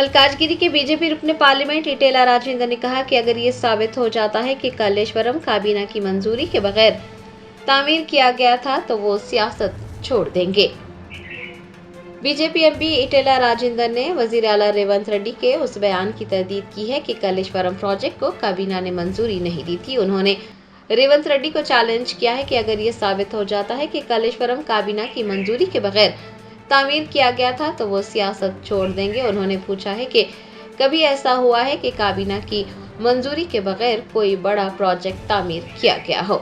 मलकाजगिरी के बीजेपी रुकने पार्लियामेंट इटेला राजेंद्र ने कहा कि अगर ये साबित हो जाता है कि कल्लेश्वरम काबीना की मंजूरी के बगैर तामीर किया गया था तो वो सियासत छोड़ देंगे। बीजेपी एमपी इटेला राजेंद्र ने वजीर आला रेवंत रेड्डी के उस बयान की तरदीद की है कि कल्लेश्वरम प्रोजेक्ट को काबीना ने मंजूरी नहीं दी थी। उन्होंने रेवंत रेड्डी को चैलेंज किया है कि अगर ये साबित हो जाता है कि कल्लेश्वरम काबीना की मंजूरी के बगैर तामीर किया गया था तो वो सियासत छोड़ देंगे। उन्होंने पूछा है कि कभी ऐसा हुआ है कि काबीना की मंजूरी के बगैर कोई बड़ा प्रोजेक्ट तामीर किया गया हो।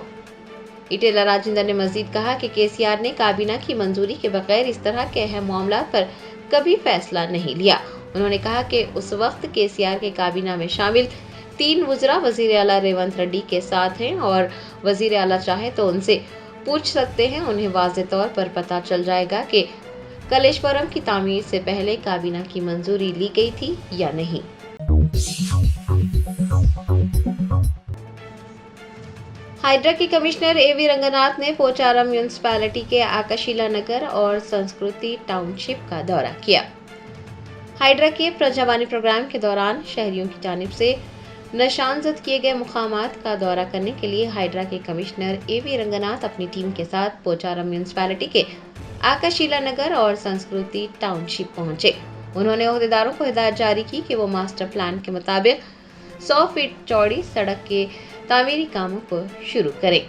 इटेला राजेंद्र ने मजीद कहा कि केसीआर ने काबीना की मंजूरी के बगैर इस तरह के अहम मामला पर कभी फैसला नहीं लिया। उन्होंने कहा कि उस वक्त केसीआर के काबीना में शामिल 3 वज़रा वजीर आला रेवंत रेड्डी के साथ हैं और वजीर आला चाहे तो उनसे पूछ सकते हैं। उन्हें वाज़ेह तौर पर पता चल जाएगा कि कल्लेश्वरम की तामीर से पहले काबीना की मंजूरी ली गई थी या नहीं। हाइड्रा के कमिश्नर एवी रंगनाथ ने पोचारम म्यूनिसिपैलिटी के आकाशीला नगर और संस्कृति टाउनशिप का दौरा किया। हाइड्रा के प्रजावानी प्रोग्राम के दौरान शहरियों की जानिब से निशानजद किए गए मुकामात का दौरा करने के लिए हाइड्रा के कमिश्नर एवी रंगनाथ अपनी टीम के साथ पोचारम म्यूनिसिपैलिटी के आकाशीला नगर और संस्कृति टाउनशिप पहुंचे। उन्होंने ओहदेदारों को हिदायत जारी की कि वो मास्टर प्लान के मुताबिक 100 फीट चौड़ी सड़क के तामीरी कामों को शुरू करें।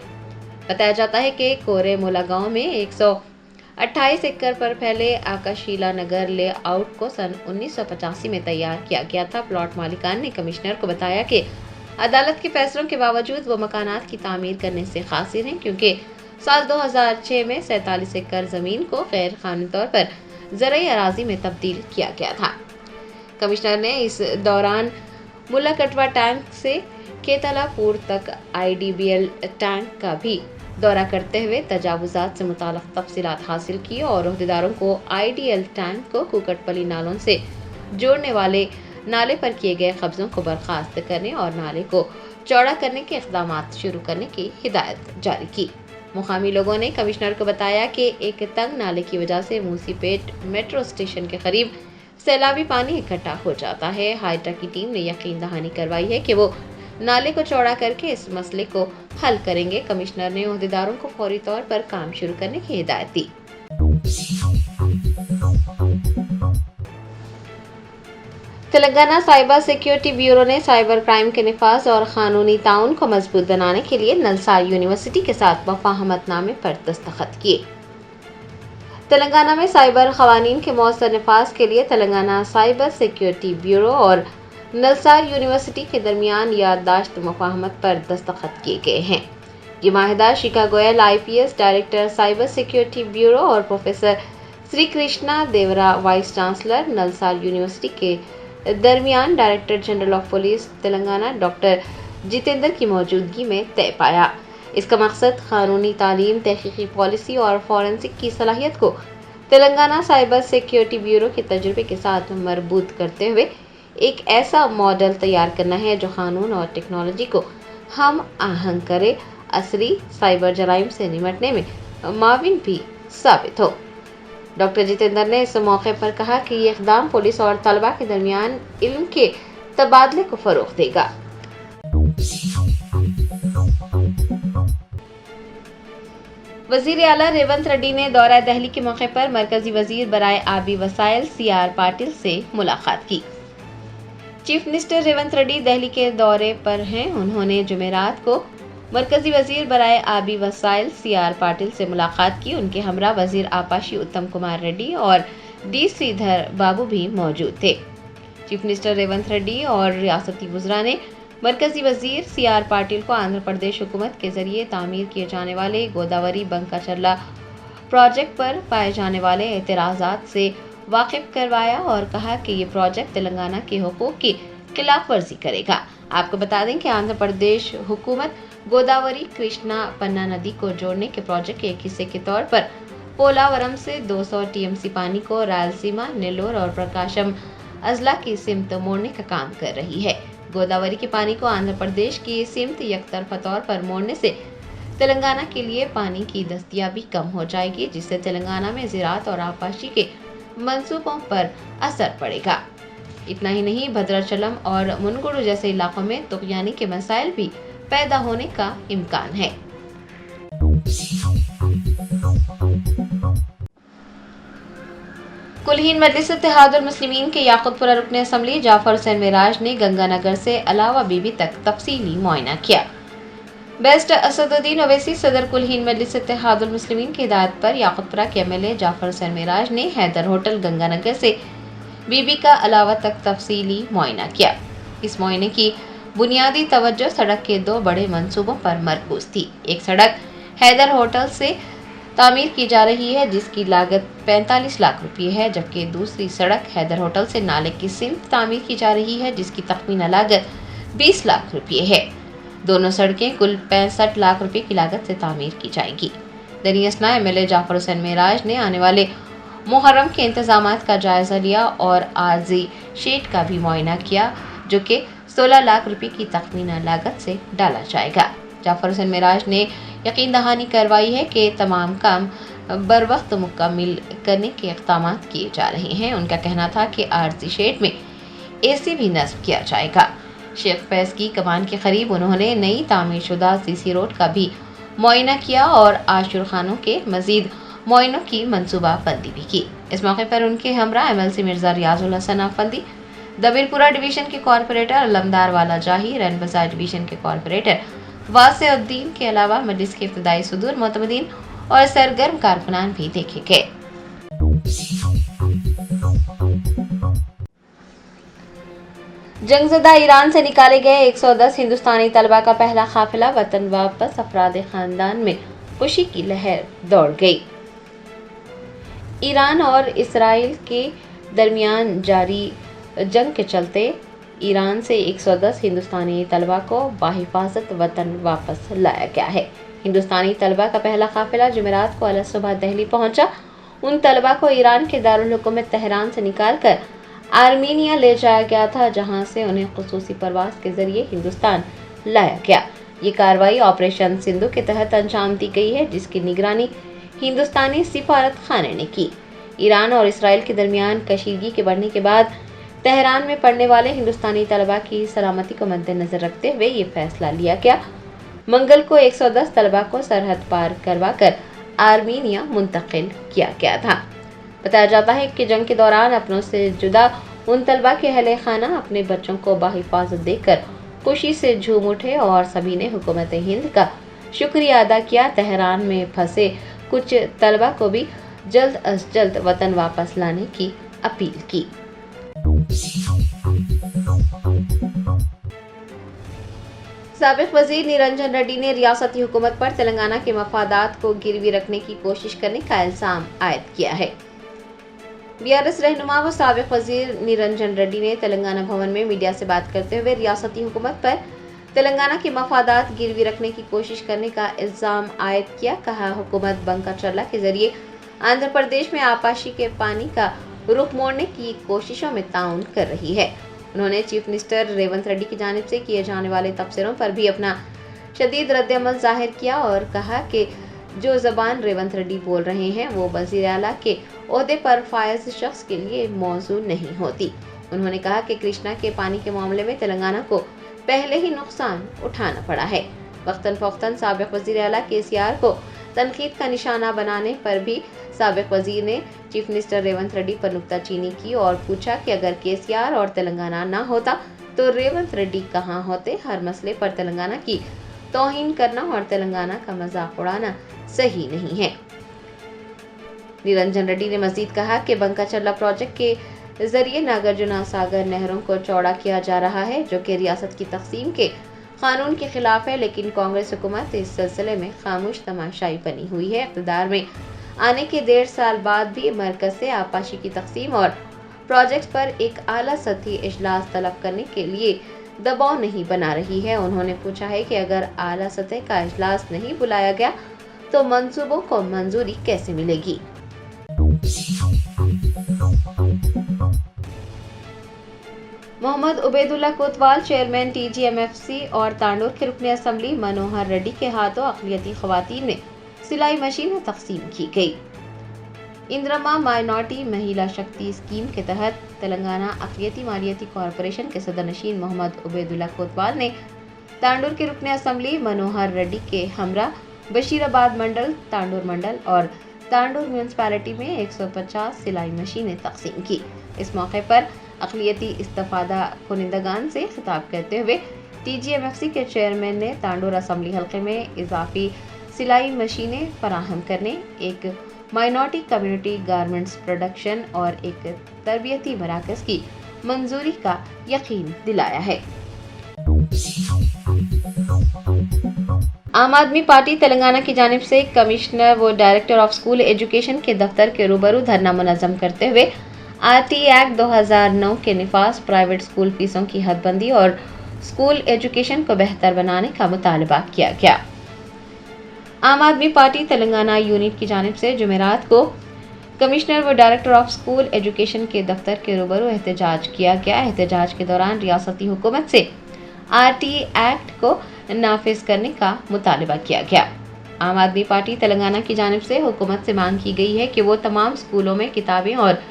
बताया जाता है कि कोरे मोला गांव में 128 एकड़ पर फैले आकाशीला नगर लेआउट को सन 1985 में तैयार किया गया था। प्लॉट मालिकान ने कमिश्नर को बताया कि अदालत के फैसलों के बावजूद वो मकानात की तामीर करने से कासिर हैं, क्योंकि साल 2006 में 47 एकड़ जमीन को गैर कानूनी तौर पर ज़राई अराजी में तब्दील किया गया था। कमिश्नर ने इस दौरान मुल्ला कटवा टैंक से केतलापुर तक IDBL टैंक का भी दौरा करते हुए तजावुजात से मुताल्लिक़ तफसीलात हासिल की और ओहदेदारों को IDL टैंक को कुकटपली नालों से जोड़ने वाले नाले पर किए गए कब्जों को बर्खास्त करने और नाले को चौड़ा करने के इक़दामात शुरू करने की हिदायत जारी की। मुकामी लोगों ने कमिश्नर को बताया कि एक तंग नाले की वजह से मूसीपेट मेट्रो स्टेशन के करीब सैलाबी पानी इकट्ठा हो जाता है। हाइड्रा की टीम ने यकीन दहानी करवाई है कि वो नाले को चौड़ा करके इस मसले को हल करेंगे। कमिश्नर ने ओहदेदारों को फौरी तौर पर काम शुरू करने की हिदायत दी। तेलंगाना साइबर सिक्योरिटी ब्यूरो ने साइबर क्राइम के निफाज और कानूनी ताउन को मजबूत बनाने के लिए नलसार यूनिवर्सिटी के साथ मुफाहमतनामे पर दस्तखत किए। तेलंगाना में साइबर क़वानीन के मौसर निफाज के लिए तेलंगाना साइबर सिक्योरिटी ब्यूरो और नलसार यूनिवर्सिटी के दरमियान याददाश्त मुफाहमत पर दस्तखत किए गए हैं। ये माहिदा Shikha Goyal IPS director cyber security bureau और professor Sri Krishna Devara vice chancellor NALSAR University के दरमियान director general of police Telangana doctor Jitendra की मौजूदगी में तय पाया। इसका मकसद कानूनी तालीम, तहकीकी पॉलिसी और फॉरेंसिक की सलाहियत को तेलंगाना साइबर सिक्योरिटी ब्यूरो के तजुर्बे के साथ मरबूत करते हुए एक ऐसा मॉडल तैयार करना है जो कानून और टेक्नोलॉजी को हम आहंग करे, असली साइबर जराइम से निपटने में माविन भी साबित हो। डॉक्टर जितेंद्र ने इस मौके पर कहा कि ये इक़दाम पुलिस और तलबा के दरमियान इल्म के तबादले को फ़रोग़ देगा। वज़ीर आला रेवंत रेड्डी ने दौरा दहली के मौके पर मरकजी वज़ीर बराए आबी वसाइल CR पाटिल से मुलाकात की। चीफ मिनिस्टर रेवंत रेड्डी दिल्ली के दौरे पर हैं। उन्होंने जुमेरात को मरकजी वजीर बराए आबी वसाइल CR पाटिल से मुलाकात की। उनके हमरा वजीर आपाशी उत्तम कुमार रेड्डी और D श्रीधर बाबू भी मौजूद थे। चीफ मिनिस्टर रेवंत रेड्डी और रियासती वज़रा ने मरकजी वजीर CR पाटिल को आंध्र प्रदेश हुकूमत के जरिए तामीर किए जाने वाले गोदावरी बंकाचर्ला प्रोजेक्ट पर पाए जाने वाले एतराज़ात से वाकिफ करवाया और कहा कि ये प्रोजेक्ट तेलंगाना के हुकूक की खिलाफ वर्जी करेगा। आपको बता दें कि आंध्र प्रदेश हुकूमत गोदावरी कृष्णा पन्ना नदी को जोड़ने के प्रोजेक्ट के एक हिस्से के तौर पर पोलावरम से 200 TMC पानी को रायलसीमा, नेल्लोर और प्रकाशम अजला की सिमत मोड़ने का काम कर रही है। गोदावरी के पानी को आंध्र प्रदेश की सिमत यकतरफा तौर पर मोड़ने से तेलंगाना के लिए पानी की दस्तियाबी कम हो जाएगी, जिससे तेलंगाना में ज़राअत और आपाशी के मंसूबों पर असर पड़ेगा। اتنا ही नहीं, भद्राचलम और मुनगुरु जैसे इलाकों में तुगयानी के मसाइल भी पैदा होने का इम्कान है। कुल-हिंद मजलिस इत्तेहादुल मुस्लिमीन के याकुतपुरा रुकन असम्बली जाफर हुसैन मेराज ने गंगानगर से अलावा बीबी तक तफसीली मुआयना किया। बेस्ट असदुद्दीन ओवैसी सदर कुल-हिंद मजलिस इत्तेहादुल मुस्लिमीन की हिदायत पर याकुतपुरा के एमएलए जाफर हुसैन मेराज ने हैदर होटल गंगानगर से बीबी का अलावा तक तफसीली मुआयना किया। इस मुआयने की बुनियादी तवज्जो सड़क के 2 बड़े मंसूबों पर मरकूज थी। एक सड़क हैदर होटल से तामीर की जा रही है जिसकी लागत 45 लाख रुपये है, जबकि दूसरी सड़क हैदर होटल से नाले की सिमत तामीर की जा रही है जिसकी तखमीना लागत 20 लाख रुपये है। दोनों सड़कें कुल 65 लाख रुपये की लागत से तामीर की जाएंगी। दरियासना एमएलए जाफर हुसैन मेराज ने आने वाले मुहर्रम के इंतजामात का जायजा लिया और आरजी शेड का भी मुआयना किया जो कि 16 लाख रुपये की तखमीना लागत से डाला जाएगा। जाफर हुसैन मेराज ने यकीन दहानी करवाई है कि तमाम काम बर वक्त मुकम्मल करने के इक़दाम किए जा रहे हैं। उनका कहना था कि आरजी शेड में एसी भी नस्ब किया जाएगा। शेख फैज़ की कमान के करीब उन्होंने नई तामीरशुदा सीसी रोड का भी मुआयना किया और आशुर खानों के मजीद मुआयनों की मंसूबा बंदी भी की। इस मौके पर उनके हमरा एमएलसी मिर्जा रियाजुल हसन आफंदी, दबीरपुरा डिवीजन के कॉरपोरेटर अलमदार वाला जाही, रैन बाजार डिवीजन के कॉरपोरेटर वासिउद्दीन के अलावा मजलिस के इब्तिदाई सदूर मोतमदीन और सरगर्म कारकुनान भी देखे गए। जंगज़दा ईरान से निकाले गए 110 हिंदुस्तानी तलबा का पहला काफिला वतन वापस, अफराद खानदान में खुशी की लहर दौड़ गई। ईरान और इसराइल के दरमियान जारी जंग के चलते ईरान से 110 हिंदुस्तानी तलबा को बाहिफाजत वतन वापस लाया गया है। हिंदुस्तानी तलबा का पहला काफिला जुमेरात को अलग सुबह दिल्ली पहुंचा। उन तलबा को ईरान के दारुल हुकूमत तेहरान से निकालकर आर्मीनिया ले जाया गया था, जहां से उन्हें खुसूसी परवाज के जरिए हिंदुस्तान लाया गया। ये कार्रवाई ऑपरेशन सिंधु के तहत अंजाम दी गई है, जिसकी निगरानी हिंदुस्तानी सिफारत खाने ने की। ईरान और इसराइल के दरमियान कशीदगी के बढ़ने के बाद तेहरान में पढ़ने वाले हिंदुस्तानी तलबा की सलामती को मद्देनजर रखते हुए ये फैसला लिया गया। मंगल को 110 तलबा को सरहद पार करवाकर आर्मीनिया मुंतकिल किया गया था। बताया जाता है कि जंग के दौरान अपनों से जुदा उन तलबा के अहले खाना अपने बच्चों को बाहिफाजत देखकर खुशी से झूम उठे और सभी ने हुकूमत हिंद का शुक्रिया अदा किया। तेहरान में फंसे कुछ तलबा को भी जल्द अज जल्द वतन वापस लाने की अपील की। साबिक वजीर निरंजन रेड्डी ने रियासती हुकूमत पर तेलंगाना के मफादात को गिरवी रखने की कोशिश करने का इल्जाम आयद किया है। बीआरएस रहनुमा व साबिक वजीर निरंजन रेड्डी ने तेलंगाना भवन में मीडिया से बात करते हुए रियासती हुकूमत पर तेलंगाना के मफादात गिरवी रखने की कोशिश करने का इल्जाम आयद किया। कहा, हुकूमत बंका चरला के जरिए आंध्र प्रदेश में आपाशी के पानी का रुख मोड़ने की कोशिशों में ताउन कर रही है। उन्होंने चीफ मिनिस्टर रेवंत रेड्डी की जानिब से किए जाने वाले तबसरों पर भी अपना शदीद रद्द-ए-अमल जाहिर किया और कहा कि जो ज़बान रेवंत रेड्डी बोल रहे हैं वो वज़ीर आला के ओहदे पर फायज शख्स के लिए मौजू नहीं होती। उन्होंने कहा कि कृष्णा के पानी के मामले में तेलंगाना को पहले ही नुकसान उठाना पड़ा है। वक्तन फ़ौक्तन साबिक वज़ीर आला केसीआर को तनकीद का निशाना बनाने पर भी साबिक वज़ीर ने चीफ मिनिस्टर रेवंत रेड्डी पर नुक्ताचीनी की और पूछा कि अगर केसीआर और तेलंगाना ना होता तो रेवंत रेड्डी कहाँ होते। हर मसले पर तेलंगाना की तौहीन करना और तेलंगाना का मजाक उड़ाना सही नहीं है। निरंजन रेड्डी ने मजीद कहा कि बंका चरला प्रोजेक्ट के जरिए नागार्जुना सागर नहरों को चौड़ा किया जा रहा है, जो कि रियासत की तकसीम के कानून के खिलाफ है, लेकिन कांग्रेस हुकूमत इस सिलसिले में खामोश तमाशाई बनी हुई है। इक़्तिदार में आने के 1.5 साल बाद भी मरकज से आपाशी की तकसीम और प्रोजेक्ट पर एक आला सतही इजलास तलब करने के लिए दबाव नहीं बना रही है। उन्होंने पूछा है कि अगर आला सतह का इजलास नहीं बुलाया गया तो मंसूबों को मंजूरी कैसे मिलेगी। मोहम्मद उबैदुल्ला कोतवाल चेयरमैन TGMFC और तांडोर के रुकन असम्बली मनोहर रेड्डी के हाथों अक़लियती ख़वातीन में सिलाई मशीनें तक़सीम की गई। इंदिरा माइनॉरिटी महिला शक्ति स्कीम के तहत तेलंगाना अक़लियती मालियती कॉरपोरेशन के सदर नशीन मोहम्मद उबैदुल्ला कोतवाल ने तांडूर के रुकने असम्बली मनोहर रेड्डी के हमरा बशीराबाद मंडल, तांडूर मंडल और तांडूर म्यूनसिपैलिटी में 150 सिलाई मशीनें तकसीम की। इस मौके पर अक़लियती इस्तिफ़ादा कुनिंदगान से खिताब करते हुए TGMFC के चेयरमैन ने तांडूर असम्बली हल्के में इजाफी सिलाई मशीनें फराहम करने, एक माइनॉरिटी कम्युनिटी गारमेंट्स प्रोडक्शन और एक तरबियती मराकज़ की मंजूरी का यकीन दिलाया है। आम आदमी पार्टी तेलंगाना की जानिब से कमिश्नर व डायरेक्टर ऑफ स्कूल एजुकेशन के दफ्तर के रूबरू धरना मुनज़्ज़म करते हुए RT एक्ट 2009 के निफाज, प्राइवेट स्कूल फीसों की हदबंदी और स्कूल एजुकेशन को बेहतर बनाने का मुतालबा किया गया। आम आदमी पार्टी तेलंगाना यूनिट की जानिब से जुमेरात को कमिश्नर व डायरेक्टर ऑफ स्कूल एजुकेशन के दफ्तर के रूबरू एहतजाज किया गया। एहतजाज के दौरान रियासती हुकूमत से RT एक्ट को नाफिज करने का मुतालबा किया गया। आम आदमी पार्टी तेलंगाना की जानिब से हुकूमत से मांग की गई है कि वो तमाम स्कूलों में किताबें और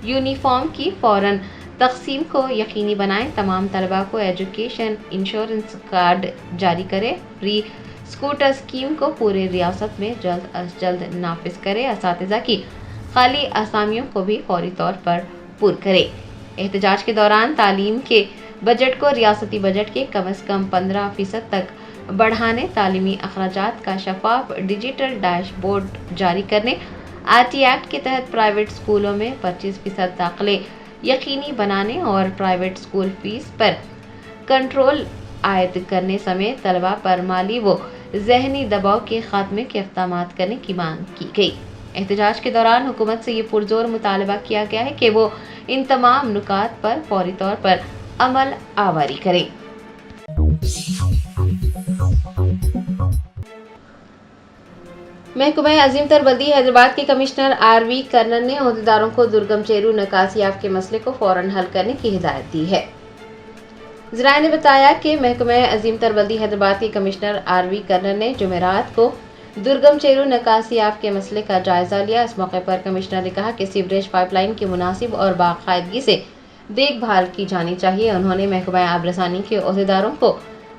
यूनिफॉर्म की फौरन तकसीम को यकीनी बनाएं, तमाम तलबा को एजुकेशन इंश्योरेंस कार्ड जारी करे, फ्री स्कूटर स्कीम को पूरे रियासत में जल्द अज जल्द नाफिज करे, असातिज़ा की खाली असामियों को भी फौरी तौर पर पूर करे। एहतजाज के दौरान तालीम के बजट को रियासती बजट के कम से कम 15% तक बढ़ाने, तालीमी अखराजात का शफाफ डिजिटल डैशबोर्ड जारी करने, RT एक्ट के तहत प्राइवेट स्कूलों में 25% दाखिले यकीनी बनाने और प्राइवेट स्कूल फीस पर कंट्रोल आयद करने समेत तलबा पर माली व ज़हनी दबाव के खात्मे के इक़दामात करने की मांग की गई। एहतजाज के दौरान हुकूमत से ये पुरजोर मुतालबा किया गया है कि वो इन तमाम नुकात पर फौरी तौर पर अमल आवारी करें। महकमा अजीम तरबल्दी हैदराबाद के कमिश्नर RV कर्नल ने अहदेदारों को दुर्गम चेरू निकासियाब के मसले को फौरन हल करने की हिदायत दी है। ज़राए ने बताया कि महकमा अजीम तरबल्दी हैदराबाद के कमिश्नर RV कर्नल ने जुमेरात को दुर्गम चेरू निकासियाब के मसले का जायजा लिया। इस मौके पर कमिश्नर ने कहा कि सीवरेज पाइपलाइन की मुनासिब और बाकायदगी से देखभाल की जानी चाहिए। उन्होंने महकमा आबरसानी के अहदेदारों को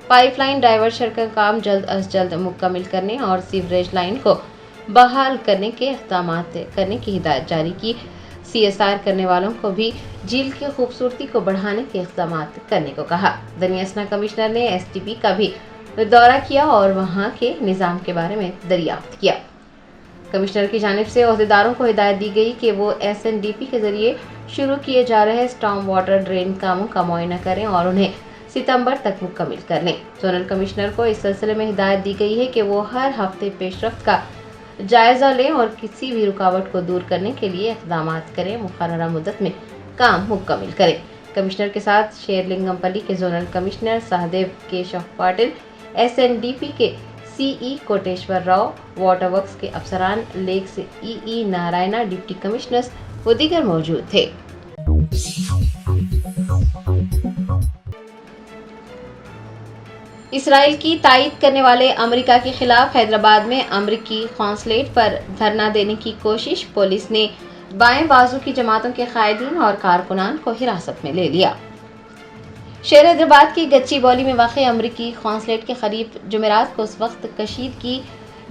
पाइपलाइन डाइवर्शन का काम जल्द अज जल्द मुकम्मल करने और सीवरेज लाइन को बहाल करने के इक़दामात करने की हिदायत जारी की। CSR करने वालों को भी झील की खूबसूरती को बढ़ाने के इक़दामात करने को कहा। दनियासना कमिश्नर ने STP का भी दौरा किया और वहां के निज़ाम के बारे में दरियाफ्त किया। कमिश्नर की जानिब से अहदेदारों को हिदायत दी गई कि वो SNDP के जरिए शुरू किए जा रहे स्टॉर्म वाटर ड्रेन कामों का मुआयना करें और उन्हें सितंबर तक मुकम्मल कर लें। जोनल कमिश्नर को इस सिलसिले में हिदायत दी गई है कि वो हर हफ्ते पेशरफ्त का जायजा लें और किसी भी रुकावट को दूर करने के लिए इक़दामात करें, मुक़र्ररा मुद्दत में काम मुकम्मल करें। कमिश्नर के साथ शेरलिंगमपल्ली के zonal commissioner Sahadev Keshav Patil, SNDP के CE Koteswara Rao, water works के अफसरान, lakes EE Narayana, deputy commissioners व दीगर मौजूद थे। इसराइल की तायीद करने वाले अमेरिका के खिलाफ हैदराबाद में अमेरिकी कॉन्सुलेट पर धरना देने की कोशिश, पुलिस ने बाएं बाजू की जमातों के कायदीन और कारकुनान को हिरासत में ले लिया। शहर हैदराबाद की गच्चीबौली में वाक़ अमेरिकी कॉन्सुलेट के करीब जुमेरात को उस वक्त कशीदगी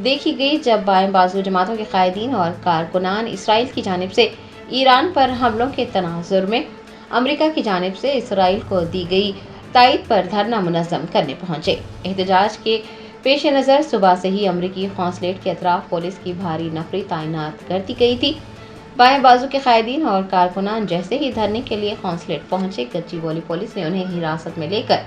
देखी गई जब बाएं बाजू जमातों के कायदीन और कारकुनान इसराइल की जानिब से ईरान पर हमलों के तनाजुर में अमेरिका की जानिब से इसराइल को दी गई तायीद पर धरना मुनज़्ज़म करने पहुंचे। एहतजाज के पेश नज़र सुबह से ही अमेरिकी कॉन्सुलेट के अतराफ पुलिस की भारी नफरी तैनात कर दी गई थी। बाएं बाजू के कायदीन और कारकुनान जैसे ही धरने के लिए कॉन्सुलेट पहुंचे, गच्चीबौली पुलिस ने उन्हें हिरासत में लेकर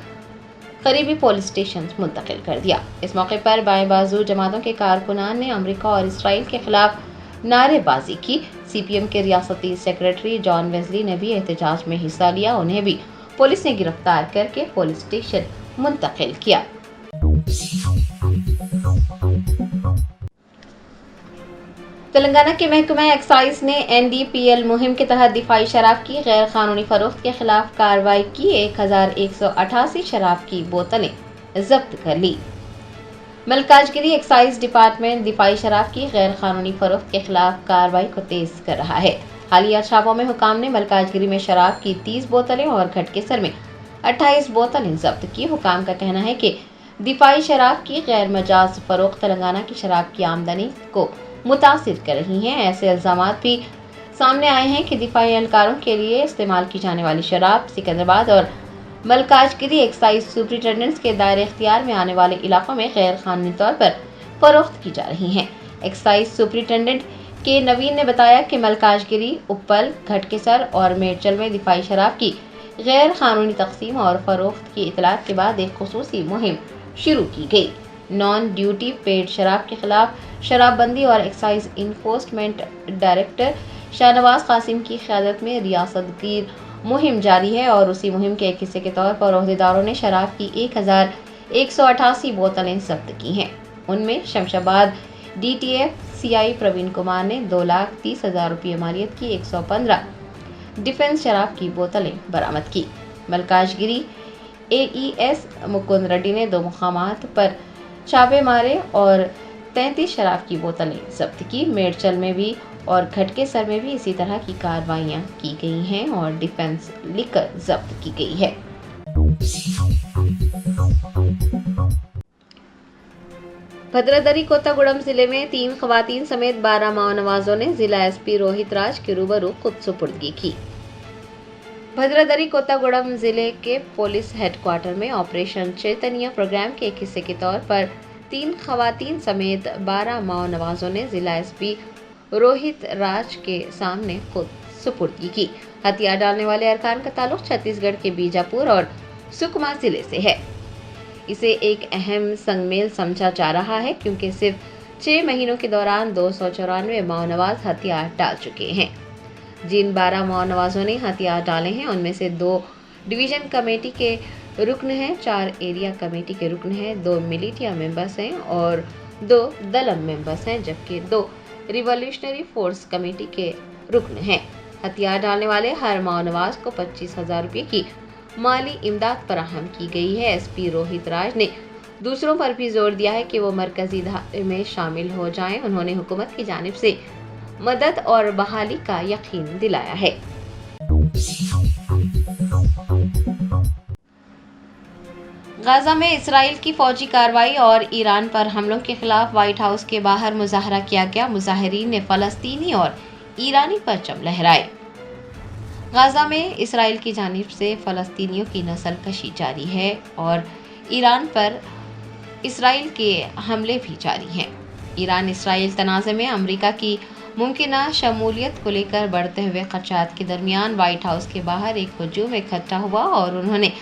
करीबी पुलिस स्टेशन मुंतकिल कर दिया। इस मौके पर बाएं बाजू जमातों के कारकुनान ने अमेरिका और इसराइल के खिलाफ नारेबाजी की। CPM के रियासती सेक्रेटरी जॉन वेस्ली ने भी एहतजाज में हिस्सा लिया। उन्हें भी पुलिस ने गिरफ्तार करके पुलिस स्टेशन मुंतकिल किया। तेलंगाना के महकमा एक्साइज ने NDPL मुहिम के तहत दिफाई शराब की गैर कानूनी फरोख्त के खिलाफ कार्रवाई की। 1188 शराब की बोतलें जब्त कर ली। मलकाजगिरी एक्साइज डिपार्टमेंट दिफाई शराब की गैर कानूनी फरोख्त के खिलाफ कार्रवाई को तेज कर रहा है। हालिया छापों में हुकाम ने मलकाजगिरी में शराब की 30 बोतलें और घटकेसर में 28 बोतलें जब्त की। हुकाम का कहना है कि दिफाई शराब की गैर मजाज फरोख्त तेलंगाना की शराब की आमदनी को मुतासिर कर रही है। ऐसे इल्जामात भी सामने आए हैं कि दिफाई एहलकारों के लिए इस्तेमाल की जाने वाली शराब सिकंदराबाद और मलकाजगिरी एक्साइज सुपरिटेंडेंट्स के दायरे इख्तियार में आने वाले इलाकों में गैर कानूनी तौर पर फरोख्त की जा रही हैं। एक्साइज सुपरिटेंडेंट के नवीन ने बताया कि मलकाजगिरी, उप्पल, घटकेसर और मेडचल में दिफाई शराब की गैर कानूनी तकसीम और फरोख्त की इतलात के बाद एक खुसूसी मुहिम शुरू की गई। नॉन ड्यूटी पेड शराब के खिलाफ शराबबंदी और excise enforcement director Shahnawaz Qasim की क़यादत में रियासत गीर मुहिम जारी है और उसी मुहिम के एक हिस्से के तौर पर अहदेदारों ने शराब की 1188 बोतलें जब्त की हैं। उनमें शमशाबाद DTF CI प्रवीण कुमार ने 2,30,000 रुपये मालियत की 115 डिफेंस शराब की बोतलें बरामद की। मलकाजगिरी AES मुकुंद रेड्डी ने 2 मुकामात पर छापे मारे और 33 शराब की बोतलें जब्त की। मेडचल में भी और घटकेसर में भी इसी तरह की कार्रवाइयां की गई हैं और डिफेंस लिकर जब्त की गई है। भद्रादरी कोत्तागुड़म जिले में 3 खवातीन समेत 12 माओ नवाजों ने जिला SP रोहित राज के रूबरू खुद सुपुर्दगी की। भद्रादरी कोत्तागुड़म जिले के पुलिस हेडक्वार्टर में ऑपरेशन चैतन्य प्रोग्राम के एक हिस्से के तौर पर 3 खवातीन समेत 12 माओ नवाजों ने जिला SP रोहित राज के सामने खुद सुपुर्दगी की। हथियार डालने वाले अरकान का ताल्लुक छत्तीसगढ़ के बीजापुर और सुकमा जिले से है। इसे एक अहम संगमेल समझा जा रहा है क्योंकि सिर्फ 6 महीनों के दौरान 294 माओ नवाज हथियार डाल चुके हैं। जिन 12 माओ नवाजों ने हथियार डाले हैं उनमें से 2 डिवीजन कमेटी के रुकन हैं, 4 एरिया कमेटी के रुकन हैं, 2 मिलिटिया मेंबर्स हैं और 2 दलम मेंबर्स हैं, जबकि 2 रिवॉल्यूशनरी फोर्स कमेटी के रुकन हैं। हथियार डालने वाले हर माओ नवाज को 25,000 रुपये की माली इमदाद फराहम की गई है। SP रोहित राज ने दूसरों पर भी जोर दिया है कि वो मरकजी धारे में शामिल हो जाएं। उन्होंने हुकूमत की जानिब से मदद और बहाली का यकीन दिलाया है। गाजा में इसराइल की फौजी कार्रवाई और ईरान पर हमलों के खिलाफ व्हाइट हाउस के बाहर मुजाहरा किया गया। मुजाहिरीन ने फलस्तीनी और ईरानी परचम लहराए। गाजा में इसराइल की जानिब से फलस्तीनियों की नस्ल कशी जारी है और ईरान पर इसराइल के हमले भी जारी हैं। ईरान इसराइल तनाज़े में अमेरिका की मुमकिना शमूलियत को लेकर बढ़ते हुए खदशात के दरमियान व्हाइट हाउस के बाहर एक हुजूम इकट्ठा हुआ और उन्होंने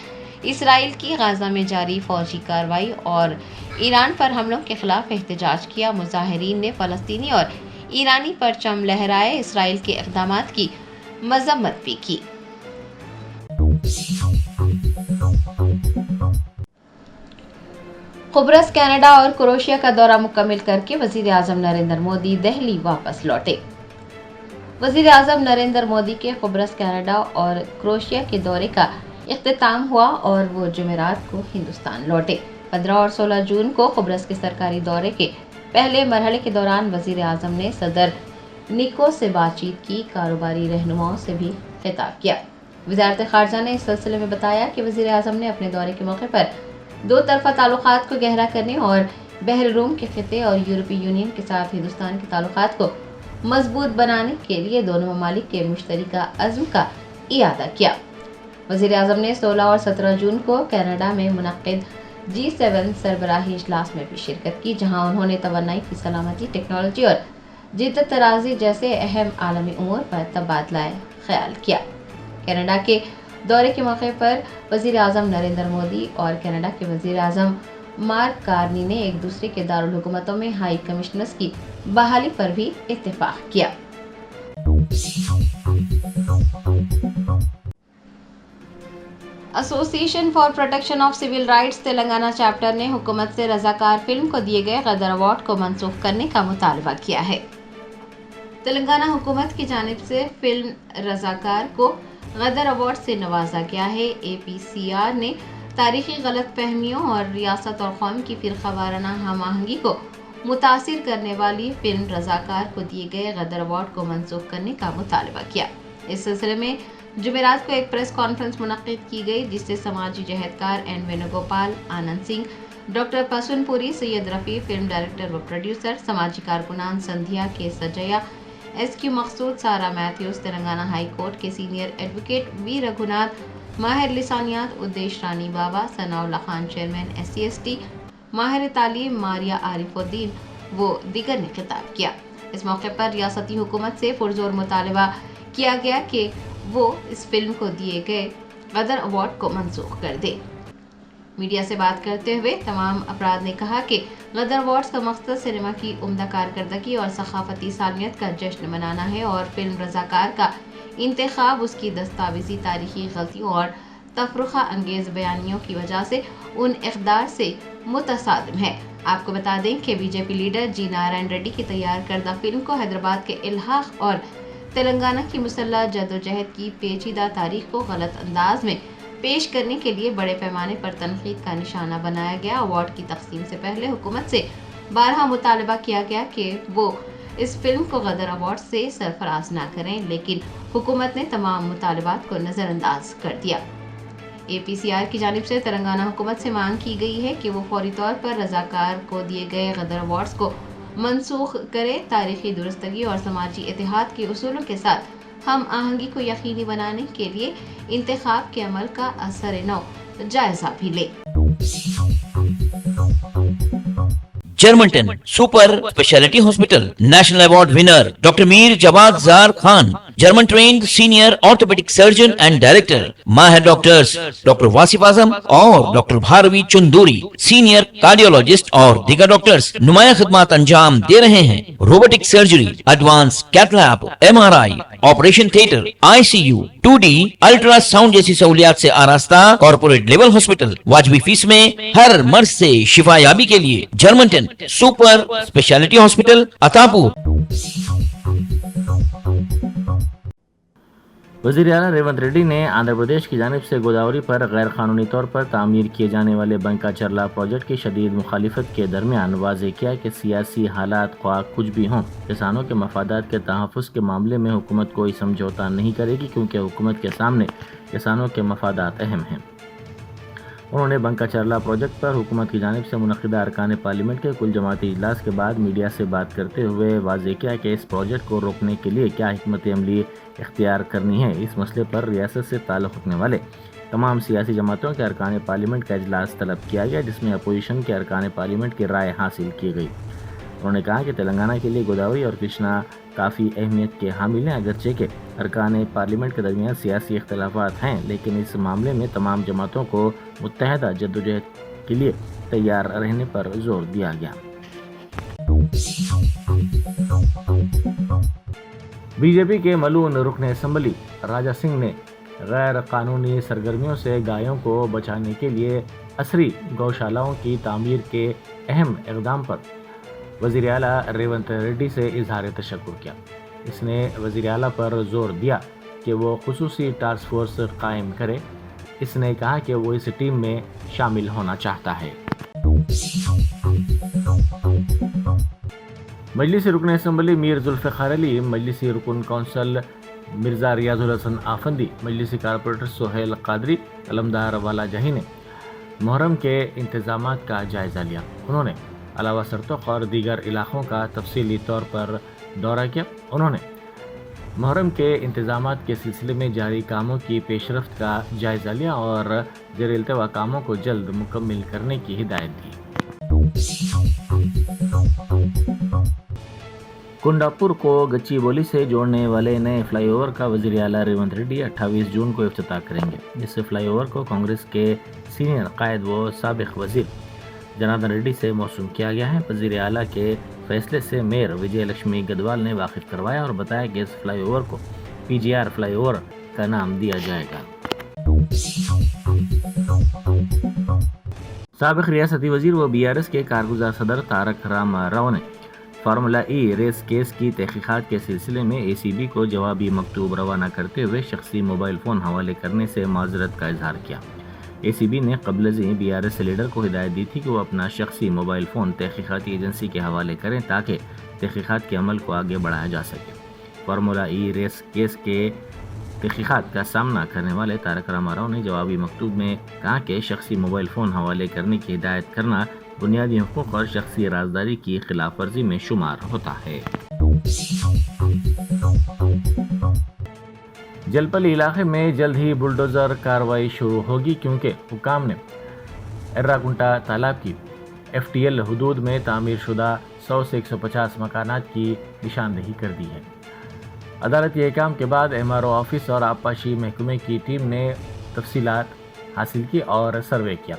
इसराइल की गाजा में जारी फौजी कार्रवाई और ईरान पर हमलों के खिलाफ एहतजाज किया। मुजाहिरीन ने फलस्तीनी और ईरानी परचम लहराए, इसराइल के इक़दामात की मजम्मत भी की। कुब्रस, कनाडा और क्रोएशिया का दौरा मुकम्मल करके वज़ीर आज़म नरेंद्र मोदी दिल्ली वापस लौटे। वज़ीर आज़म नरेंद्र मोदी के कुब्रस, कनाडा और क्रोएशिया के दौरे का इख्तिताम हुआ और वो जुमेरात को हिंदुस्तान लौटे। 15 और 16 जून को कुब्रस के सरकारी दौरे के पहले मरहले के दौरान वज़ीर आज़म ने सदर निको से बातचीत की, कारोबारी रहनुमाओं से भी खिताब किया। वज़ारत ख़ारजा ने इस सिलसिले में बताया कि वज़ीर आज़म ने अपने दौरे के मौके पर 2 तरफ़ा ताल्लुकात को गहरा करने और बहर रूम के खिते और यूरोपीय यूनियन के साथ हिंदुस्तान के ताल्लुकात को मजबूत बनाने के लिए दोनों ममालिक के मुश्तरका अज़्म का इयादा किया। वज़ीर आज़म ने 16 और 17 जून को कनाडा में मुनक़्क़िद G7 सरबराही इजलास में भी शिरकत की, जहां उन्होंने तवानाई की सलामती, टेक्नोलॉजी और जिद्दत तराज़ी जैसे अहम आलमी उमूर पर तबादला ख्याल किया। कनाडा के दौरे के मौके पर वज़ीर आज़म नरेंद्र मोदी और कनाडा के वज़ीर आज़म मार्क कार्नी ने एक दूसरे के दारुल हुकूमतों में हाई कमिश्नर्स की बहाली पर भी इत्तेफाक किया। Association for protection of civil rights Telangana chapter ने हुकूमत से रज़ाकार फिल्म को दिए गए गदर अवार्ड को मनसूख करने का मुतालबा किया है। तेलंगाना हुकूमत की जानिब से फिल्म रज़ाकार को गदर अवार्ड से नवाजा गया है। APCR ने تاریخی غلط فہمیوں اور ریاست اور قوم کی فرقہ وارانہ ہم آہنگی کو متاثر کرنے والی فلم رضاکار کو دیے گئے غدر ایوارڈ کو منسوخ کرنے کا مطالبہ کیا۔ اس سلسلے میں جمعرات کو ایک پریس کانفرنس منعقد کی گئی جس سے سماجی جہدکار این وینوگوپال، آنند سنگھ، ڈاکٹر پسون پوری، سید رفیع، فلم ڈائریکٹر و پروڈیوسر، سماجی کارکنان سندھیا کے سجیا، ایس کیو مقصود، سارا میتھیوز، تلنگانہ ہائی کورٹ کے سینئر ایڈوکیٹ وی رگھوناتھ، ماہر لسانیات ادیش رانی بابا، ثناء اللہ خان چیئرمین SC/ST، ماہر تعلیم ماریا عارف الدین و دیگر نے خطاب کیا۔ اس موقع پر ریاستی حکومت سے پرزور مطالبہ کیا گیا کہ وہ اس فلم کو دیے گئے غدر ایوارڈ کو منسوخ کر دے۔ میڈیا سے بات کرتے ہوئے تمام افراد نے کہا کہ غدر ایوارڈز کا مقصد سینما کی عمدہ کارکردگی اور ثقافتی سالمیت کا جشن منانا ہے اور فلم رضاکار کا انتخاب اس کی دستاویزی تاریخی غلطیوں اور تفرقہ انگیز بیانیوں کی وجہ سے ان اقدار سے متصادم ہے۔ آپ کو بتا دیں کہ BJP لیڈر جی نارائن ریڈی کی تیار کردہ فلم کو حیدرآباد کے الحاق اور تلنگانہ کی مسلح جدوجہد کی پیچیدہ تاریخ کو غلط انداز میں پیش کرنے کے لیے بڑے پیمانے پر تنقید کا نشانہ بنایا گیا۔ ایوارڈ کی تقسیم سے پہلے حکومت سے بارہا مطالبہ کیا گیا کہ وہ اس فلم کو غدر ایوارڈ سے سرفراز نہ کریں، لیکن حکومت نے تمام مطالبات کو نظر انداز کر دیا۔ APCR کی جانب سے تلنگانہ حکومت سے مانگ کی گئی ہے کہ وہ فوری طور پر رضاکار کو دیے گئے غدر ایوارڈز کو منسوخ کرے، تاریخی درستگی اور سماجی اتحاد کے اصولوں کے ساتھ ہم آہنگی کو یقینی بنانے کے لیے انتخاب کے عمل کا اثر نو جائزہ بھی لے۔ Germanten super speciality hospital national award winner doctor Mir Jawad Zar Khan, German trained senior orthopaedic surgeon and director, ماہر ڈاکٹرز ڈاکٹر واصف اعظم اور doctor Bharavi Chanduri, senior cardiologist اور دیگر ڈاکٹرز نمایاں خدمات انجام دے رہے ہیں۔ Robotic surgery, advance cath lab, MRI، operation theatre, ICU، 2D ultrasound جیسی سہولیات سے آراستہ کارپوریٹ لیول ہاسپٹل، واجبی فیس میں ہر مرض سے شفا یابی کے لیے جرمنٹن سپر اسپیشلٹی ہاسپٹل عطاپور۔ وزیر اعلیٰ ریونت ریڈی نے آندھرا پردیش کی جانب سے گوداوری پر غیر قانونی طور پر تعمیر کیے جانے والے بنکا چرلا پروجیکٹ کی شدید مخالفت کے درمیان واضح کیا کہ سیاسی حالات خواہ کچھ بھی ہوں، کسانوں کے مفادات کے تحفظ کے معاملے میں حکومت کوئی سمجھوتا نہیں کرے گی، کیونکہ حکومت کے سامنے کسانوں کے مفادات اہم ہیں۔ انہوں نے بنکا چرلا پروجیکٹ پر حکومت کی جانب سے منعقدہ ارکان پارلیمنٹ کے کل جماعتی اجلاس کے بعد میڈیا سے بات کرتے ہوئے واضح کیا کہ اس پروجیکٹ کو روکنے کے لیے کیا حکمت عملی اختیار کرنی ہے۔ اس مسئلے پر ریاست سے تعلق رکھنے والے تمام سیاسی جماعتوں کے ارکان پارلیمنٹ کا اجلاس طلب کیا گیا، جس میں اپوزیشن کے ارکان پارلیمنٹ کی رائے حاصل کی گئی۔ انہوں نے کہا کہ تلنگانہ کے لیے گوداوری اور کرشنا کافی اہمیت کے حامل ہیں، اگرچہ کہ ارکان پارلیمنٹ کے درمیان سیاسی اختلافات ہیں، لیکن اس معاملے میں تمام جماعتوں کو متحدہ جدوجہد کے لیے تیار رہنے پر زور دیا گیا۔ BJP کے ملون رکن اسمبلی راجا سنگھ نے غیر قانونی سرگرمیوں سے گایوں کو بچانے کے لیے عصری گوشالاؤں کی تعمیر کے اہم اقدام پر وزیر اعلیٰ ریونت ریڈی سے اظہار تشکر کیا۔ اس نے وزیر اعلیٰ پر زور دیا کہ وہ خصوصی ٹاسک فورس قائم کرے۔ اس نے کہا کہ وہ اس ٹیم میں شامل ہونا چاہتا ہے۔ مجلسی رکن اسمبلی میر ذوالفقار علی، مجلسی رکن کونسل مرزا ریاض الحسن آفندی، مجلسی کارپوریٹر سہیل قادری، علمدار والا جہی نے محرم کے انتظامات کا جائزہ لیا۔ انہوں نے علاوہ سرتوق اور دیگر علاقوں کا تفصیلی طور پر دورہ کیا۔ انہوں نے محرم کے انتظامات کے سلسلے میں جاری کاموں کی پیش رفت کا جائزہ لیا اور زیر التوا کاموں کو جلد مکمل کرنے کی ہدایت دی۔ کنڈاپور کو گچی بولی سے جوڑنے والے نئے فلائی اوور کا وزیر اعلیٰ ریونت ریڈی 28 جون کو افتتاح کریں گے۔ اس فلائی اوور کو کانگریس کے سینئر قائد و سابق وزیر جناردن ریڈی سے موسوم کیا گیا ہے۔ وزیر اعلیٰ کے فیصلے سے میئر وجے لکشمی گدوال نے واقف کروایا اور بتایا کہ اس فلائی اوور کو PGR فلائی اوور کا نام دیا جائے گا۔ سابق ریاستی وزیر و BRS کے کارگزار صدر تارک رام راؤ نے فارمولا ای ریس کیس کی تحقیقات کے سلسلے میں ACB کو جوابی مکتوب روانہ کرتے ہوئے شخصی موبائل فون حوالے کرنے سے معذرت کا اظہار کیا۔ ACB نے قبل ازیں BRS لیڈر کو ہدایت دی تھی کہ وہ اپنا شخصی موبائل فون تحقیقاتی ایجنسی کے حوالے کریں تاکہ تحقیقات کے عمل کو آگے بڑھایا جا سکے۔ فارمولا ای ریس کیس کے تحقیقات کا سامنا کرنے والے تارک راما راؤ نے جوابی مکتوب میں کہا کہ شخصی موبائل فون حوالے کرنے کی ہدایت کرنا بنیادی حقوق اور شخصی رازداری کی خلاف ورزی میں شمار ہوتا ہے۔ جلپلی علاقے میں جلد ہی بلڈوزر کارروائی شروع ہوگی کیونکہ حکام نے ارراکنٹا تالاب کی FTL حدود میں تعمیر شدہ 100 سے 150 مکانات کی نشاندہی کر دی ہے۔ عدالتی احکام کے بعد MRO آفس اور آبپاشی محکمے کی ٹیم نے تفصیلات حاصل کی اور سروے کیا۔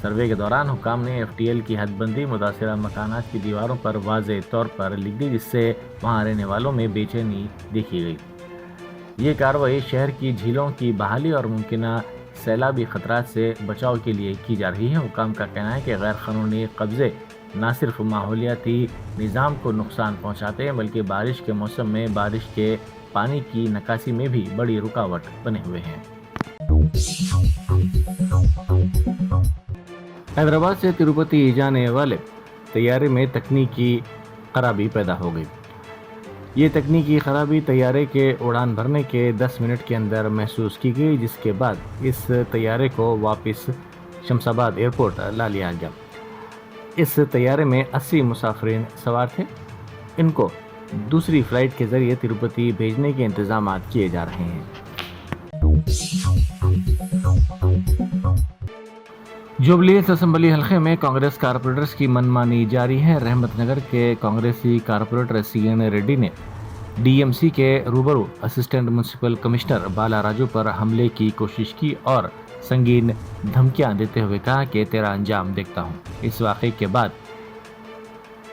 سروے کے دوران حکام نے FTL کی حد بندی متاثرہ مکانات کی دیواروں پر واضح طور پر لکھ دی، جس سے وہاں رہنے والوں میں بے چینی دیکھی گئی۔ یہ کارروائی شہر کی جھیلوں کی بحالی اور ممکنہ سیلابی خطرات سے بچاؤ کے لیے کی جا رہی ہے۔ حکام کا کہنا ہے کہ غیر قانونی قبضے نہ صرف ماحولیاتی نظام کو نقصان پہنچاتے ہیں بلکہ بارش کے موسم میں بارش کے پانی کی نکاسی میں بھی بڑی رکاوٹ بنے ہوئے ہیں۔ حیدرآباد سے تروپتی جانے والے طیارے میں تکنیکی خرابی پیدا ہو گئی۔ یہ تکنیکی خرابی طیارے کے اڑان بھرنے کے 10 منٹ کے اندر محسوس کی گئی، جس کے بعد اس طیارے کو واپس شمس آباد ایئرپورٹ لا لیا گیا۔ اس طیارے میں 80 مسافرین سوار تھے۔ ان کو دوسری فلائٹ کے ذریعے تروپتی بھیجنے کے انتظامات کیے جا رہے ہیں۔ جوبلی ہلز اسمبلی حلقے میں کانگریس کارپوریٹرز کی منمانی جاری ہے۔ رحمت نگر کے کانگریسی کارپوریٹر CN ریڈی نے DMC کے روبرو اسسٹنٹ میونسپل کمشنر بالا راجو پر حملے کی کوشش کی اور سنگین دھمکیاں دیتے ہوئے کہا کہ تیرا انجام دیکھتا ہوں۔ اس واقعے کے بعد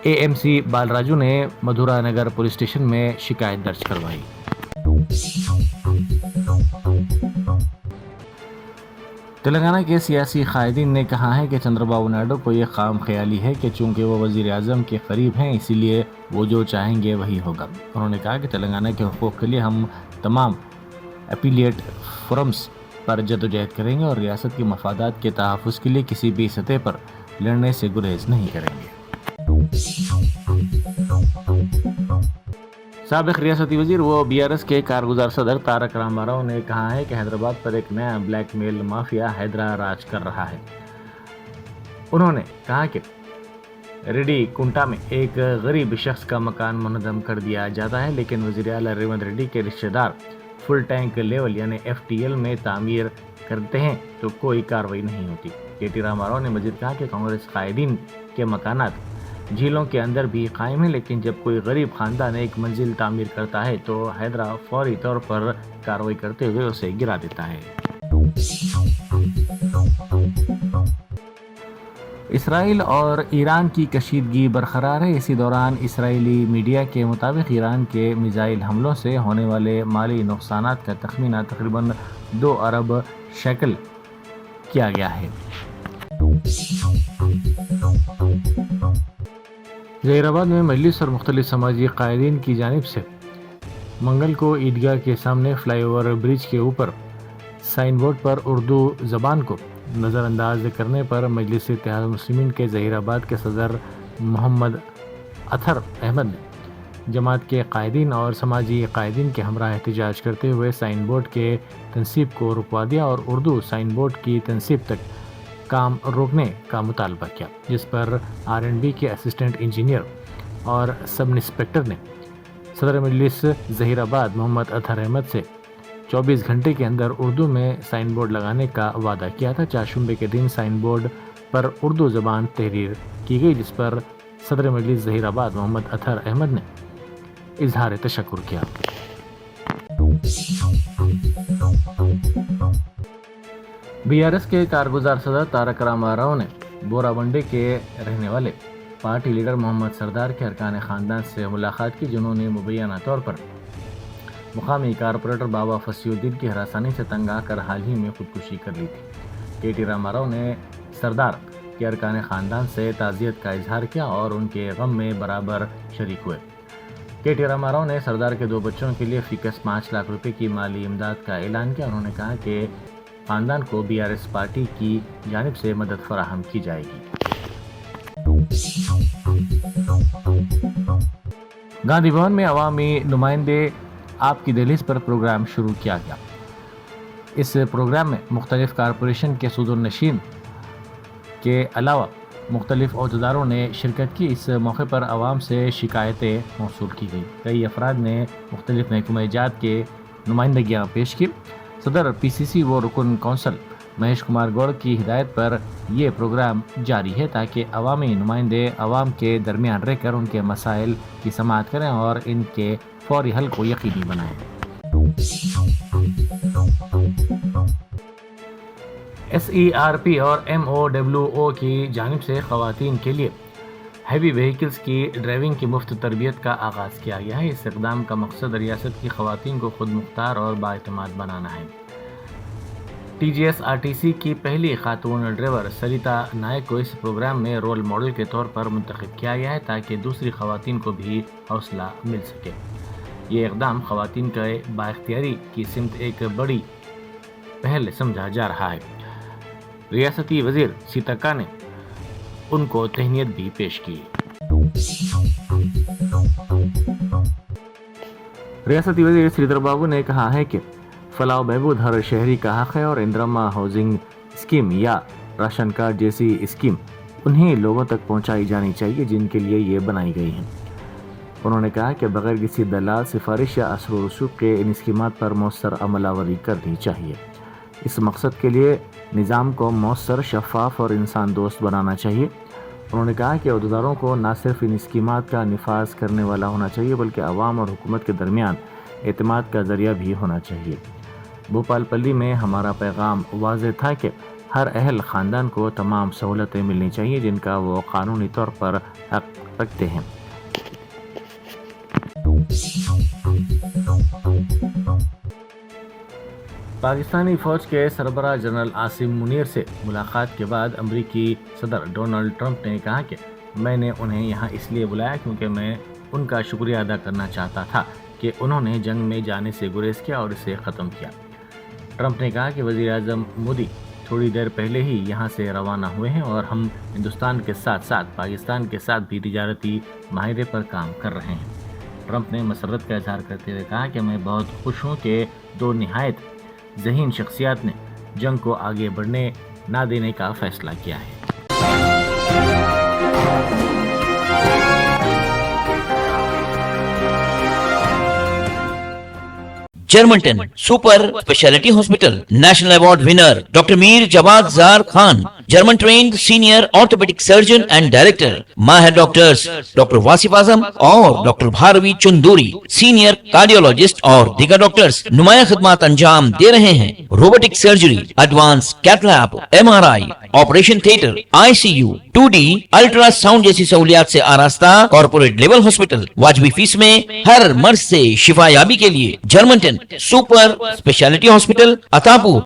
AMC بال راجو نے مدھورا نگر پولیس اسٹیشن میں شکایت درج کروائی۔ تلنگانہ کے سیاسی قائدین نے کہا ہے کہ چندر بابو نائیڈو کو یہ خام خیالی ہے کہ چونکہ وہ وزیر اعظم کے قریب ہیں اسی لیے وہ جو چاہیں گے وہی ہوگا۔ انہوں نے کہا کہ تلنگانہ کے حقوق کے لیے ہم تمام اپیلیٹ فورمز پر جدوجہد کریں گے اور ریاست کے مفادات کے تحفظ کے لیے کسی بھی سطح پر لڑنے سے گریز نہیں کریں گے۔ سابق ریاستی وزیر و BRS کے کارگزار صدر تارک راما راؤ نے کہا ہے کہ حیدرآباد پر ایک نیا بلیک میل مافیا حیدرا راج کر رہا ہے۔ انہوں نے کہا کہ ریڈی کنٹا میں ایک غریب شخص کا مکان منہدم کر دیا جاتا ہے لیکن وزیر اعلیٰ ریونت ریڈی کے رشتہ دار فل ٹینک لیول یعنی FTL میں تعمیر کرتے ہیں تو کوئی کارروائی نہیں ہوتی۔ KT راما راؤ نے مزید کہا کہ کانگریس قائدین کے مکانات جھیلوں کے اندر بھی قائم ہیں لیکن جب کوئی غریب خاندان ایک منزل تعمیر کرتا ہے تو حیدرا فوری طور پر کارروائی کرتے ہوئے اسے گرا دیتا ہے۔ اسرائیل اور ایران کی کشیدگی برقرار ہے۔ اسی دوران اسرائیلی میڈیا کے مطابق ایران کے میزائل حملوں سے ہونے والے مالی نقصانات کا تخمینہ تقریباً 2 ارب شیکل کیا گیا ہے۔ ظہیر آباد میں مجلس اور مختلف سماجی قائدین کی جانب سے منگل کو عیدگاہ کے سامنے فلائی اوور برج کے اوپر سائن بورڈ پر اردو زبان کو نظر انداز کرنے پر مجلس اتحاد المسلمین کے ظہیر آباد کے صدر محمد اطہر احمد نے جماعت کے قائدین اور سماجی قائدین کے ہمراہ احتجاج کرتے ہوئے سائن بورڈ کے تنصیب کو رکوا دیا اور اردو سائن بورڈ کی تنصیب تک کام روکنے کا مطالبہ کیا، جس پر R&B کے اسسٹنٹ انجینئر اور سب انسپکٹر نے صدر مجلس ظہیر آباد محمد اطہر احمد سے 24 گھنٹے کے اندر اردو میں سائن بورڈ لگانے کا وعدہ کیا تھا۔ چہارشنبے کے دن سائن بورڈ پر اردو زبان تحریر کی گئی، جس پر صدر مجلس ظہیر آباد محمد اطہر احمد نے اظہار تشکر کیا۔ BRS کے کارگزار صدر تارک راما راؤ نے بورا ونڈے کے رہنے والے پارٹی لیڈر محمد سردار کے ارکان خاندان سے ملاقات کی، جنہوں نے مبینہ طور پر مقامی کارپوریٹر بابا فصیح الدین کی ہراسانی سے تنگ آ کر حال ہی میں خودکشی کر لی تھی۔ KT راما راؤ نے سردار کے ارکان خاندان سے تعزیت کا اظہار کیا اور ان کے غم میں برابر شریک ہوئے۔ KT راما راؤ نے سردار کے 2 بچوں کے لیے فی کس 5 لاکھ روپے کی مالی امداد کا اعلان کیا۔ انہوں نے کہا کہ خاندان کو BRS پارٹی کی جانب سے مدد فراہم کی جائے گی۔ گاندھی بھون میں عوامی نمائندے آپ کی دہلیز پر پروگرام شروع کیا گیا۔ اس پروگرام میں مختلف کارپوریشن کے صدر نشین کے علاوہ مختلف عہدیداروں نے شرکت کی۔ اس موقع پر عوام سے شکایتیں موصول کی گئی۔ کئی افراد نے مختلف محکمہ جات کے نمائندگیاں پیش کی۔ صدر PCC و رکن کونسل مہیش کمار گوڑ کی ہدایت پر یہ پروگرام جاری ہے تاکہ عوامی نمائندے عوام کے درمیان رہ کر ان کے مسائل کی سماعت کریں اور ان کے فوری حل کو یقینی بنائیں۔ SERP اور MOWO کی جانب سے خواتین کے لیے ہیوی وہیکلز کی ڈرائیونگ کی مفت تربیت کا آغاز کیا گیا ہے۔ اس اقدام کا مقصد ریاست کی خواتین کو خود مختار اور بااعتماد بنانا ہے۔ TGSRTC کی پہلی خاتون ڈرائیور سریتا نائک کو اس پروگرام میں رول ماڈل کے طور پر منتخب کیا گیا ہے تاکہ دوسری خواتین کو بھی حوصلہ مل سکے۔ یہ اقدام خواتین کے بااختیاری کی سمت ایک بڑی پہل سمجھا جا رہا ہے۔ ریاستی وزیر سیتاکا نے ان کو تہنیت بھی پیش کی۔ ریاستی وزیر سریدر بابو نے کہا ہے کہ فلاح و بہبود ہر شہری کا حق ہے اور اندرما ہاؤسنگ اسکیم یا راشن کارڈ جیسی اسکیم انہیں لوگوں تک پہنچائی جانی چاہیے جن کے لیے یہ بنائی گئی ہیں۔ انہوں نے کہا کہ بغیر کسی دلال، سفارش یا اثر و رسوخ کے ان اسکیمات پر مؤثر عمل آوری کرنی چاہیے۔ اس مقصد کے لیے نظام کو مؤثر، شفاف اور انسان دوست بنانا چاہیے۔ انہوں نے کہا کہ عہدیداروں کو نہ صرف ان اسکیمات کا نفاذ کرنے والا ہونا چاہیے بلکہ عوام اور حکومت کے درمیان اعتماد کا ذریعہ بھی ہونا چاہیے۔ بھوپال پلی میں ہمارا پیغام واضح تھا کہ ہر اہل خاندان کو تمام سہولتیں ملنی چاہیے جن کا وہ قانونی طور پر حق رکھتے ہیں۔ پاکستانی فوج کے سربراہ جنرل عاصم منیر سے ملاقات کے بعد امریکی صدر ڈونلڈ ٹرمپ نے کہا کہ میں نے انہیں یہاں اس لیے بلایا کیونکہ میں ان کا شکریہ ادا کرنا چاہتا تھا کہ انہوں نے جنگ میں جانے سے گریز کیا اور اسے ختم کیا۔ ٹرمپ نے کہا کہ وزیر اعظم مودی تھوڑی دیر پہلے ہی یہاں سے روانہ ہوئے ہیں اور ہم ہندوستان کے ساتھ ساتھ پاکستان کے ساتھ بھی تجارتی معاہدے پر کام کر رہے ہیں۔ ٹرمپ نے مسرت کا اظہار کرتے ہوئے کہا کہ میں بہت خوش ہوں کہ دو نہایت ذہین شخصیات نے جنگ کو آگے بڑھنے نہ دینے کا فیصلہ کیا ہے۔ Germanten super speciality hospital national award winner doctor Mir Jawad Zar Khan, German trained senior orthopaedic surgeon and director, ماہر ڈاکٹرز ڈاکٹر واصف اعظم اور doctor Bharavi Chanduri, senior cardiologist اور دیگر ڈاکٹرز نمایاں خدمات انجام دے رہے ہیں۔ Robotic surgery, advance cath lab, MRI، operation theatre, ICU، 2D ultrasound جیسی سہولیات سے آراستہ کارپوریٹ لیول ہاسپٹل، واجبی فیس میں ہر مرض سے شفا یابی کے لیے جرمنٹن سپر اسپیشلٹی ہاسپٹل، عطاپور۔